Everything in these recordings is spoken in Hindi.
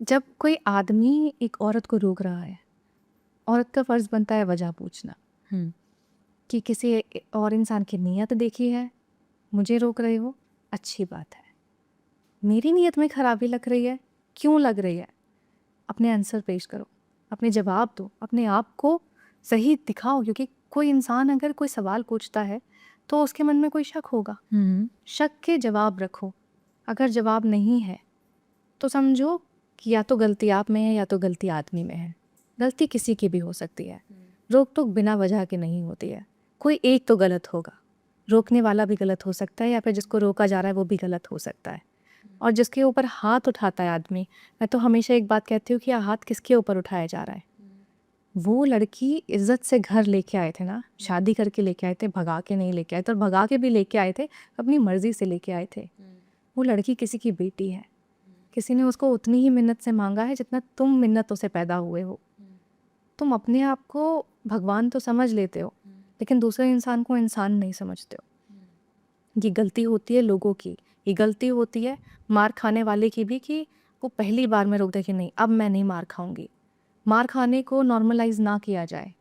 जब कोई आदमी एक औरत को रोक रहा है, औरत का फ़र्ज़ बनता है वजह पूछना कि किसी और इंसान की नीयत देखी है, मुझे रोक रहे हो, अच्छी बात है। मेरी नीयत में खराबी लग रही है, क्यों लग रही है? अपने आंसर पेश करो, अपने जवाब दो, अपने आप को सही दिखाओ, क्योंकि कोई इंसान अगर कोई सवाल पूछता है तो उसके मन में कोई शक होगा। शक के जवाब रखो। अगर जवाब नहीं है तो समझो कि या तो गलती आप में है या तो गलती आदमी में है। गलती किसी की भी हो सकती है। रोक टोक बिना वजह के नहीं होती है। कोई एक तो गलत होगा, रोकने वाला भी गलत हो सकता है या फिर जिसको रोका जा रहा है वो भी गलत हो सकता है। और जिसके ऊपर हाथ उठाता है आदमी, मैं तो हमेशा एक बात कहती हूँ कि हाथ किसके ऊपर उठाया जा रहा है। वो लड़की इज्जत से घर लेके आए थे ना, शादी करके लेके आए थे, भगा के नहीं लेके आए थे। और भगा के भी लेके आए थे, अपनी मर्जी से लेके आए थे। वो लड़की किसी की बेटी है, किसी ने उसको उतनी ही मिन्नत से मांगा है जितना तुम मिन्नतों से पैदा हुए हो। तुम अपने आप को भगवान तो समझ लेते हो, लेकिन दूसरे इंसान को इंसान नहीं समझते हो। ये गलती होती है लोगों की, ये गलती होती है मार खाने वाले की भी, कि वो पहली बार में रोक दे कि नहीं अब मैं नहीं मार खाऊंगी। मार खाने को नॉर्मलाइज ना किया जाए,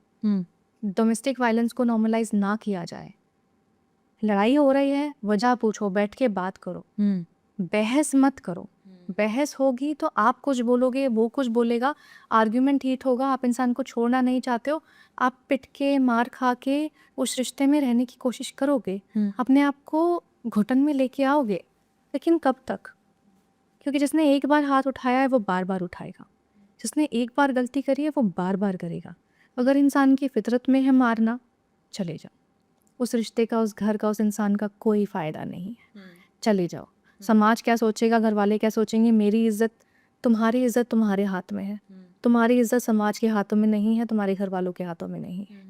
डोमेस्टिक वायलेंस को नॉर्मलाइज ना किया जाए। लड़ाई हो रही है, वजह पूछो, बैठ के बात करो, बहस मत करो। बहस होगी तो आप कुछ बोलोगे, वो कुछ बोलेगा, आर्ग्यूमेंट हीट होगा। आप इंसान को छोड़ना नहीं चाहते हो, आप पिट के मार खा के उस रिश्ते में रहने की कोशिश करोगे, अपने आप को घुटन में लेके आओगे। लेकिन कब तक? क्योंकि जिसने एक बार हाथ उठाया है वो बार बार उठाएगा, जिसने एक बार गलती करी है वो बार बार करेगा। अगर इंसान की फितरत में है मारना, चले जाओ। उस रिश्ते का, उस घर का, उस इंसान का कोई फ़ायदा नहीं है, चले जाओ। समाज क्या सोचेगा, घर वाले क्या सोचेंगे, मेरी इज्जत, तुम्हारी इज्जत तुम्हारे हाथ में है। तुम्हारी इज्जत समाज के हाथों में नहीं है, तुम्हारे घर वालों के हाथों में नहीं है।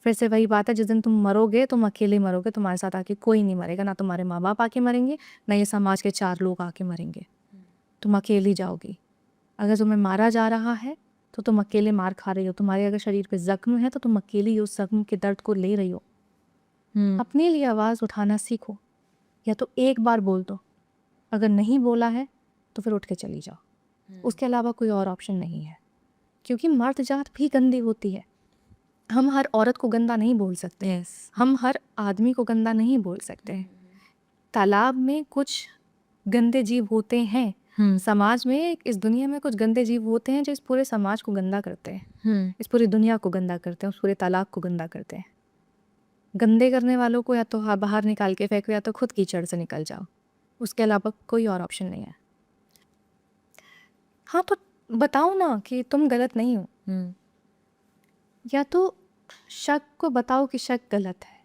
फिर से वही बात है, जिस दिन तुम मरोगे तुम अकेले मरोगे, तुम्हारे साथ आके कोई नहीं मरेगा। ना तुम्हारे माँ बाप आके मरेंगे, ना ये समाज के 4 लोग आके मरेंगे। तुम अकेली जाओगी। अगर तुम्हें मारा जा रहा है तो तुम अकेले मार खा रही हो। तुम्हारे अगर शरीर पे जख्म है तो तुम अकेली उस जख्म के दर्द को ले रही हो। अपने लिए आवाज़ उठाना सीखो, या तो एक बार बोल दो, अगर नहीं बोला है तो फिर उठ के चली जाओ। उसके अलावा कोई और ऑप्शन नहीं है, क्योंकि मर्द जात भी गंदी होती है। हम हर औरत को गंदा नहीं बोल सकते, हम हर आदमी को गंदा नहीं बोल सकते। तालाब में कुछ गंदे जीव होते हैं, समाज में, इस दुनिया में कुछ गंदे जीव होते हैं जो इस पूरे समाज को गंदा करते हैं, इस पूरी दुनिया को गंदा करते हैं, उस पूरे तालाब को गंदा करते हैं। गंदे करने वालों को या तो बाहर निकाल के फेंको, या तो खुद कीचड़ से निकल जाओ। उसके अलावा कोई और ऑप्शन नहीं है। हाँ तो बताओ ना कि तुम गलत नहीं हो, या तो शक को बताओ कि शक गलत है।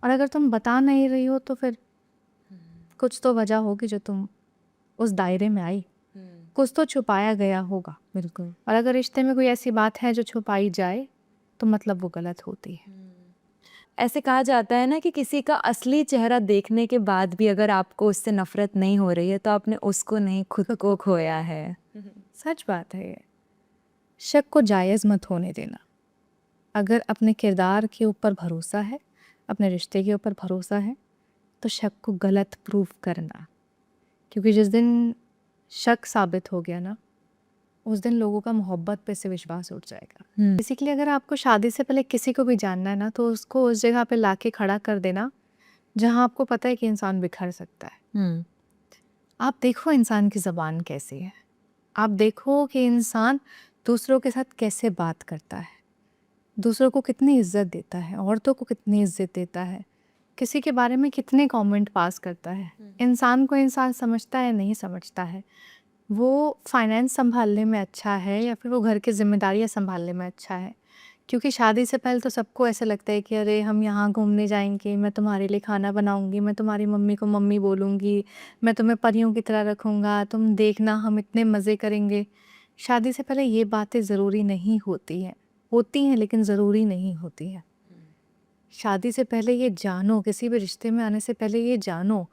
और अगर तुम बता नहीं रही हो तो फिर कुछ तो वजह होगी जो तुम उस दायरे में आई, कुछ तो छुपाया गया होगा। बिल्कुल। और अगर रिश्ते में कोई ऐसी बात है जो छुपाई जाए तो मतलब वो गलत होती है। ऐसे कहा जाता है ना कि किसी का असली चेहरा देखने के बाद भी अगर आपको उससे नफरत नहीं हो रही है तो आपने उसको नहीं, खुद को खोया है। सच बात है ये। शक को जायज़ मत होने देना। अगर अपने किरदार के ऊपर भरोसा है, अपने रिश्ते के ऊपर भरोसा है, तो शक को गलत प्रूव करना। क्योंकि जिस दिन शक साबित हो गया ना, उस दिन लोगों का मोहब्बत पे से विश्वास उठ जाएगा। बेसिकली अगर आपको शादी से पहले किसी को भी जानना है ना, तो उसको उस जगह पे लाके खड़ा कर देना जहाँ आपको पता है कि इंसान बिखर सकता है। आप देखो इंसान की ज़बान कैसी है, आप देखो कि इंसान दूसरों के साथ कैसे बात करता है, दूसरों को कितनी इज्जत देता है, औरतों को कितनी इज्जत देता है, किसी के बारे में कितने कमेंट पास करता है। इंसान को इंसान समझता है, नहीं समझता है। वो फाइनेंस संभालने में अच्छा है या फिर वो घर की जिम्मेदारियां संभालने में अच्छा है। क्योंकि शादी से पहले तो सबको ऐसा लगता है कि अरे हम यहाँ घूमने जाएंगे, मैं तुम्हारे लिए खाना बनाऊंगी, मैं तुम्हारी मम्मी को मम्मी बोलूँगी, मैं तुम्हें परियों की तरह रखूँगा, तुम देखना हम इतने मज़े करेंगे। शादी से पहले ये बातें ज़रूरी नहीं होती हैं, होती हैं लेकिन ज़रूरी नहीं होती हैं। शादी से पहले ये जानो, किसी भी रिश्ते में आने से पहले ये जानो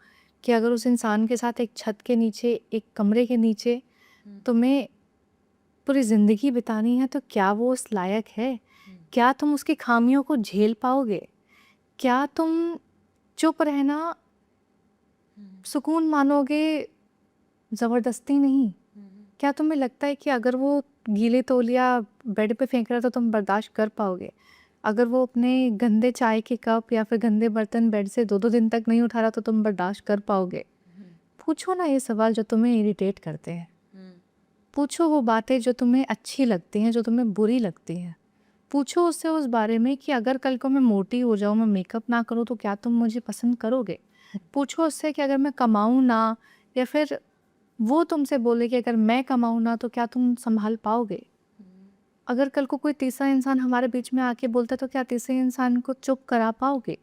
कि अगर उस इंसान के साथ एक छत के नीचे, एक कमरे के नीचे तुम्हें पूरी ज़िंदगी बितानी है, तो क्या वो उस लायक है? क्या तुम उसकी खामियों को झेल पाओगे? क्या तुम चुप रहना सुकून मानोगे, ज़बरदस्ती नहीं? क्या तुम्हें लगता है कि अगर वो गीले तौलिया बेड पे फेंक रहा तो तुम बर्दाश्त कर पाओगे? अगर वो अपने गंदे चाय के कप या फिर गंदे बर्तन बेड से 2-2 दिन तक नहीं उठा रहा तो तुम बर्दाश्त कर पाओगे? पूछो ना ये सवाल जो तुम्हें इरिटेट करते हैं। पूछो वो बातें जो तुम्हें अच्छी लगती हैं, जो तुम्हें बुरी लगती हैं। पूछो उससे उस बारे में कि अगर कल को मैं मोटी हो जाऊँ, मैं मेकअप ना करूँ तो क्या तुम मुझे पसंद करोगे? पूछो उससे कि अगर मैं कमाऊँ ना, या फिर वो तुमसे बोले कि अगर मैं कमाऊँ ना तो क्या तुम सँभाल पाओगे? अगर कल को कोई तीसरा इंसान हमारे बीच में आके बोलता है तो क्या तीसरे इंसान को चुप करा पाओगे?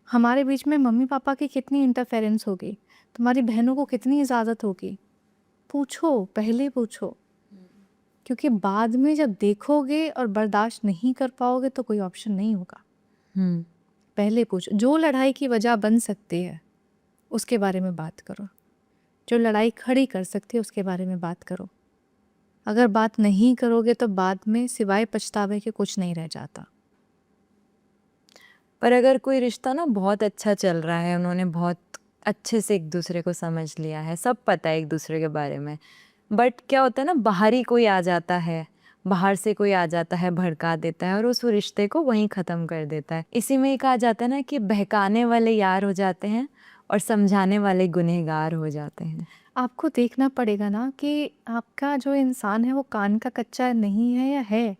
हमारे बीच में मम्मी-पापा की कितनी इंटरफेरेंस होगी? तुम्हारी बहनों को कितनी इजाज़त होगी? पूछो, पहले पूछो। क्योंकि बाद में जब देखोगे और बर्दाश्त नहीं कर पाओगे तो कोई ऑप्शन नहीं होगा। पहले पूछो। जो लड़ाई की वजह बन सकती है उसके बारे में बात करो। जो लड़ाई खड़ी कर सकती है उसके बारे में बात करो। अगर बात नहीं करोगे तो बाद में सिवाय पछतावे के कुछ नहीं रह जाता। पर अगर कोई रिश्ता ना बहुत अच्छा चल रहा है, उन्होंने बहुत अच्छे से एक दूसरे को समझ लिया है, सब पता है एक दूसरे के बारे में, बट क्या होता है ना, बाहरी कोई आ जाता है, बाहर से कोई आ जाता है, भड़का देता है और उस रिश्ते को वहीं ख़त्म कर देता है। इसी में ही कहा जाता है ना कि बहकाने वाले यार हो जाते हैं और समझाने वाले गुनहगार हो जाते हैं। आपको देखना पड़ेगा ना कि आपका जो इंसान है वो कान का कच्चा नहीं है या है।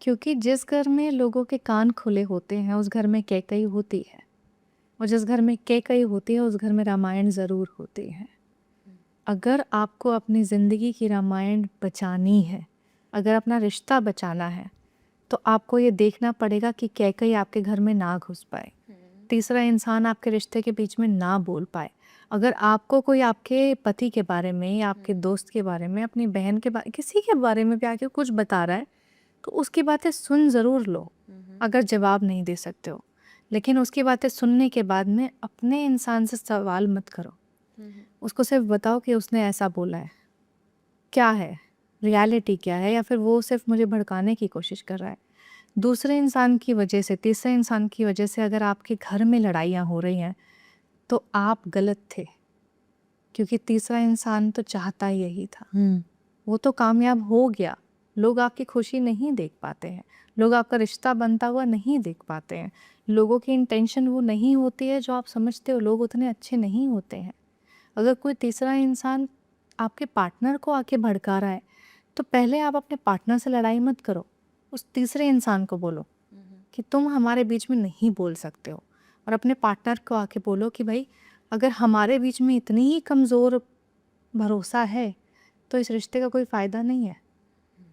क्योंकि जिस घर में लोगों के कान खुले होते हैं उस घर में कैकई होती है, और जिस घर में कैकई होती है उस घर में रामायण ज़रूर होती है। अगर आपको अपनी ज़िंदगी की रामायण बचानी है, अगर अपना रिश्ता बचाना है, तो आपको ये देखना पड़ेगा कि कैकई आपके घर में ना घुस पाए, तीसरा इंसान आपके रिश्ते के बीच में ना बोल पाए। अगर आपको कोई आपके पति के बारे में या आपके दोस्त के बारे में, अपनी बहन के बारे, किसी के बारे में भी आके कुछ बता रहा है तो उसकी बातें सुन ज़रूर लो। अगर जवाब नहीं दे सकते हो, लेकिन उसकी बातें सुनने के बाद में अपने इंसान से सवाल मत करो। उसको सिर्फ बताओ कि उसने ऐसा बोला है, क्या है, रियलिटी क्या है, या फिर वो सिर्फ मुझे भड़काने की कोशिश कर रहा है। दूसरे इंसान की वजह से, तीसरे इंसान की वजह से अगर आपके घर में लड़ाइयाँ हो रही हैं तो आप गलत थे, क्योंकि तीसरा इंसान तो चाहता ही यही था। वो तो कामयाब हो गया। लोग आपकी खुशी नहीं देख पाते हैं, लोग आपका रिश्ता बनता हुआ नहीं देख पाते हैं। लोगों की इंटेंशन वो नहीं होती है जो आप समझते हो। लोग उतने अच्छे नहीं होते हैं। अगर कोई तीसरा इंसान आपके पार्टनर को आके भड़का रहा है तो पहले आप अपने पार्टनर से लड़ाई मत करो, उस तीसरे इंसान को बोलो कि तुम हमारे बीच में नहीं बोल सकते हो, और अपने पार्टनर को आके बोलो कि भाई अगर हमारे बीच में इतनी ही कमज़ोर भरोसा है तो इस रिश्ते का कोई फ़ायदा नहीं है।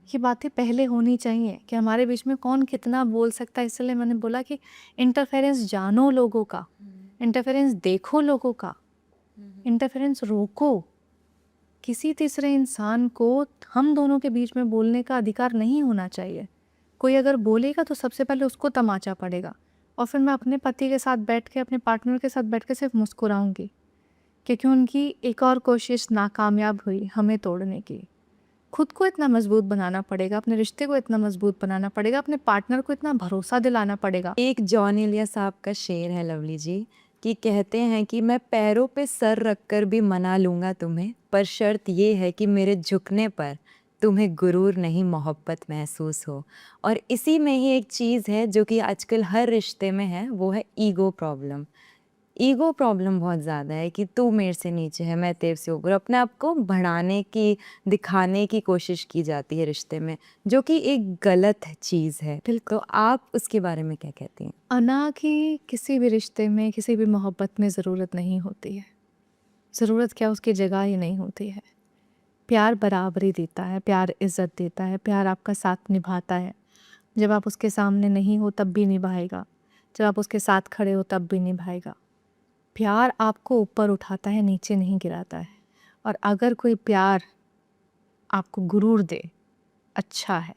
ये बातें पहले होनी चाहिए कि हमारे बीच में कौन कितना बोल सकता है। इसलिए मैंने बोला कि इंटरफेरेंस जानो लोगों का, इंटरफेरेंस देखो लोगों का, इंटरफेरेंस रोको। किसी तीसरे इंसान को हम दोनों के बीच में बोलने का अधिकार नहीं होना चाहिए। कोई अगर बोलेगा तो सबसे पहले उसको तमाचा पड़ेगा, और फिर मैं अपने पति के साथ बैठ के, अपने पार्टनर के साथ बैठ के सिर्फ मुस्कुराऊंगी, क्योंकि उनकी एक और कोशिश नाकामयाब हुई हमें तोड़ने की। खुद को इतना मजबूत बनाना पड़ेगा, अपने रिश्ते को इतना मजबूत बनाना पड़ेगा, अपने पार्टनर को इतना भरोसा दिलाना पड़ेगा। एक जॉन एलिया साहब का शेर है लवली जी, कि कहते हैं कि मैं पैरों पे सर रखकर भी मना लूँगा तुम्हें, पर शर्त ये है कि मेरे झुकने पर तुम्हें गुरूर नहीं मोहब्बत महसूस हो। और इसी में ही एक चीज़ है जो कि आजकल हर रिश्ते में है, वो है ईगो प्रॉब्लम। ईगो प्रॉब्लम बहुत ज़्यादा है कि तू मेरे से नीचे है, मैं तेरे से ऊपर, अपने आप को बढ़ाने की, दिखाने की कोशिश की जाती है रिश्ते में, जो कि एक गलत चीज़ है। तो आप उसके बारे में क्या कहती हैं? अना की किसी भी रिश्ते में, किसी भी मोहब्बत में ज़रूरत नहीं होती है। ज़रूरत क्या, उसकी जगह ही नहीं होती है। प्यार बराबरी देता है, प्यार इज़्ज़त देता है, प्यार आपका साथ निभाता है। जब आप उसके सामने नहीं हो तब भी निभाएगा, जब आप उसके साथ खड़े हो तब भी निभाएगा। प्यार आपको ऊपर उठाता है, नीचे नहीं गिराता है। और अगर कोई प्यार आपको गुरूर दे, अच्छा है,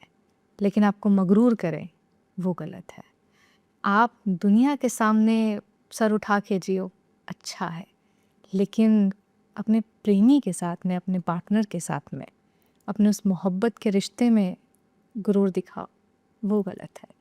लेकिन आपको मगरूर करे, वो गलत है। आप दुनिया के सामने सर उठा के जियो, अच्छा है, लेकिन अपने प्रेमी के साथ में, अपने पार्टनर के साथ में, अपने उस मोहब्बत के रिश्ते में गुरूर दिखाओ, वो गलत है।